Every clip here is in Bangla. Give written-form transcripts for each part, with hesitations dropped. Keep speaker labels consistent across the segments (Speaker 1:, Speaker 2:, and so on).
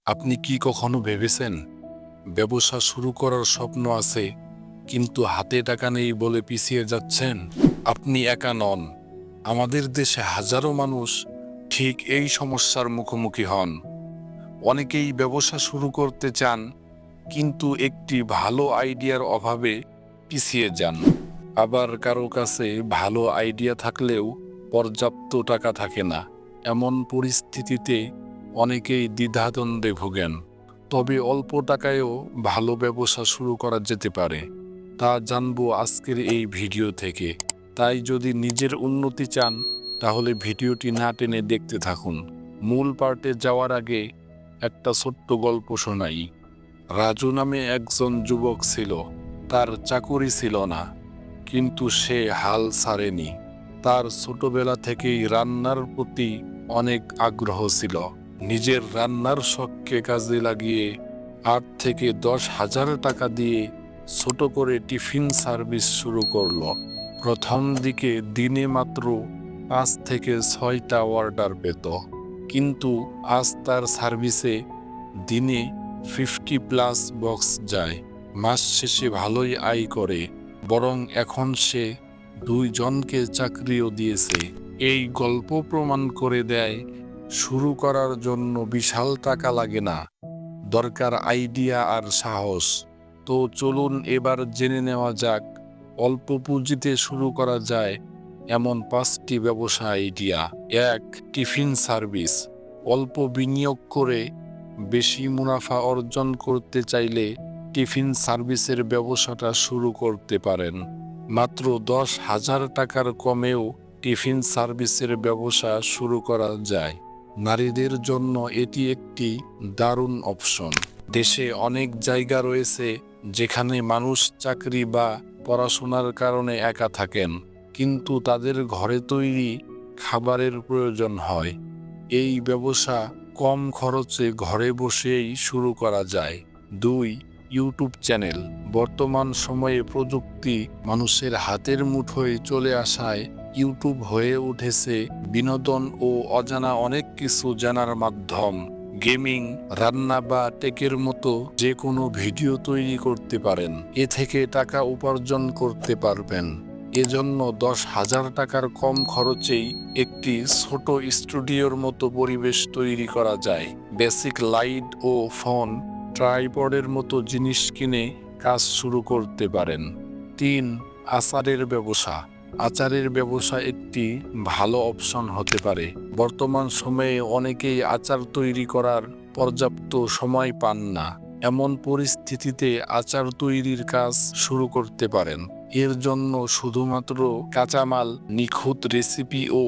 Speaker 1: আপনি কি কখনো ভেবেছেন ব্যবসা শুরু করার স্বপ্ন আছে কিন্তু হাতে টাকা নেই বলে পিছিয়ে যাচ্ছেন? আপনি একা নন। আমাদের দেশে হাজারো মানুষ ঠিক এই সমস্যার মুখোমুখি হন। অনেকেই ব্যবসা শুরু করতে চান কিন্তু একটি ভালো আইডিয়ার অভাবে পিছিয়ে যান। আবার কারো কাছে ভালো আইডিয়া থাকলেও পর্যাপ্ত টাকা থাকে না। এমন পরিস্থিতিতে অনেকেই দ্বিধাদ্বন্দ্বে ভোগেন। তবে অল্প টাকায়ও ভালো ব্যবসা শুরু করা যেতে পারে, তা জানবো আজকের এই ভিডিও থেকে। তাই যদি নিজের উন্নতি চান তাহলে ভিডিওটি না টেনে দেখতে থাকুন। মূল পার্টে যাওয়ার আগে একটা ছোট্ট গল্প শোনাই। রাজু নামে একজন যুবক ছিল। তার চাকুরি ছিল না, কিন্তু সে হাল ছাড়েনি। তার ছোটবেলা থেকেই রান্নার প্রতি অনেক আগ্রহ ছিল। নিজের রান্নার শখকে কাজে লাগিয়ে ৮ থেকে ১০,০০০ টাকা দিয়ে ছোট করে টিফিন সার্ভিস শুরু করলো। প্রথম দিকে দিনে মাত্র ৫ থেকে ৬টা অর্ডার পেত, কিন্তু আজ তার সার্ভিসে দিনে 50+ বক্স যায়। মাস শেষে ভালোই আয় করে, বরং এখন সে ২ জনকে চাকরিও দিয়েছে। এই গল্প প্রমাণ করে দেয়, শুরু করার জন্য বিশাল টাকা লাগে না, দরকার আইডিয়া আর সাহস। তো চলুন এবার জেনে নেওয়া যাক অল্প পুঁজিতে শুরু করা যায় এমন ৫টি ব্যবসা আইডিয়া। ১. Tiffin service. অল্প বিনিয়োগ করে বেশি মুনাফা অর্জন করতে চাইলে টিফিন সার্ভিসের ব্যবসাটা শুরু করতে পারেন। মাত্র ১০,০০০ টাকার কমেও টিফিন সার্ভিসের ব্যবসা শুরু করা যায়। নারীদের জন্য এটি একটি দারুণ অপশন। দেশে অনেক জায়গা রয়েছে যেখানে মানুষ চাকরি বা পড়াশোনার কারণে একা থাকেন, কিন্তু তাদের ঘরে তৈরি খাবারের প্রয়োজন হয়। এই ব্যবসা কম খরচে ঘরে বসেই শুরু করা যায়। ২. YouTube channel. বর্তমান সময়ে প্রযুক্তি মানুষের হাতের মুঠোয় চলে আসায় ইউটিউব হয়ে উঠেছে বিনোদন ও অজানা অনেক কিছু জানার মাধ্যম। গেমিং, রান্না বা টেকের মতো যে কোনো ভিডিও তৈরি করতে পারেন। এ থেকে টাকা উপার্জন করতে পারবেন। এজন্য ১০,০০০ টাকার কম খরচেই একটি ছোট স্টুডিওর মতো পরিবেশ তৈরি করা যায়। বেসিক লাইট ও ফোন, ট্রাইপডের মতো জিনিস কিনে কাজ শুরু করতে পারেন। ৩. আচারের ব্যবসা। আচারের ব্যবসা একটি ভালো অপশন হতে পারে। বর্তমান সময়ে অনেকেই আচার তৈরি করার পর্যাপ্ত সময় পান না। এমন পরিস্থিতিতে আচার তৈরির কাজ শুরু করতে পারেন। এর জন্য শুধুমাত্র কাঁচামাল, নিখুঁত রেসিপি ও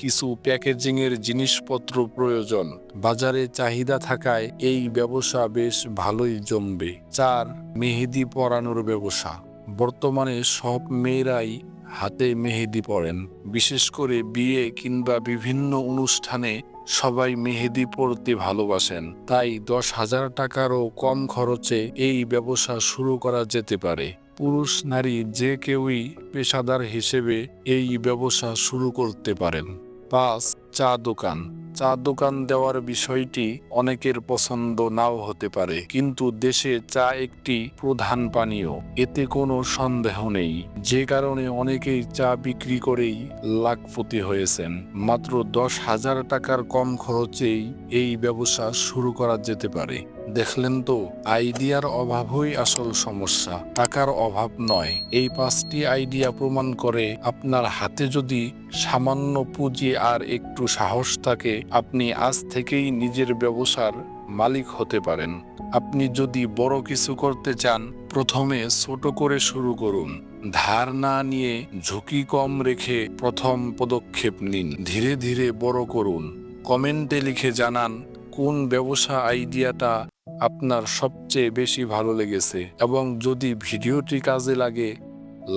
Speaker 1: কিছু প্যাকেজিংয়ের জিনিসপত্র প্রয়োজন। বাজারে চাহিদা থাকায় এই ব্যবসা বেশ ভালোই জমবে। ৪. মেহেদি পরানোর ব্যবসা। বর্তমানে সব মেয়েরাই হাতে মেহেদি পরেন। বিশেষ করে বিয়ে কিংবা বিভিন্ন অনুষ্ঠানে সবাই মেহেদি পরতে ভালোবাসেন। তাই ১০,০০০ টাকারও কম খরচে এই ব্যবসা শুরু করা যেতে পারে। পুরুষ নারী যে কেউই পেশাদার হিসেবে এই ব্যবসা শুরু করতে পারেন। ৫. চা দোকান। চা দোকান দেওয়ার বিষয়টি অনেকের পছন্দ নাও হতে পারে, কিন্তু দেশে চা একটি প্রধান পানীয়, এতে কোনো সন্দেহ নেই। যে কারণে অনেকেই চা বিক্রি করেই লাখপতি হয়েছেন। মাত্র ১০,০০০ টাকার কম খরচেই এই ব্যবসা শুরু করা যেতে পারে। দেখলেন তো, আইডিয়ার অভাবই আসল সমস্যা, টাকার অভাব নয়। এই ৫টি আইডিয়া প্রমাণ করে আপনার হাতে যদি সামান্য পুঁজি আর একটু সাহস থাকে, আপনি আজ থেকেই নিজের ব্যবসার মালিক হতে পারেন। আপনি যদি বড় কিছু করতে চান, প্রথমে ছোট করে শুরু করুন। ধার না নিয়ে ঝুঁকি কম রেখে প্রথম পদক্ষেপ নিন। ধীরে ধীরে বড় করুন। কমেন্টে লিখে জানান কোন ব্যবসা আইডিয়াটা আপনার সবচেয়ে বেশি ভালো লেগেছে, এবং যদি ভিডিওটি কাজে লাগে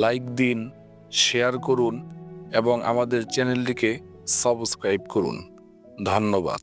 Speaker 1: লাইক দিন, শেয়ার করুন এবং আমাদের চ্যানেলটিকে সাবস্ক্রাইব করুন। ধন্যবাদ।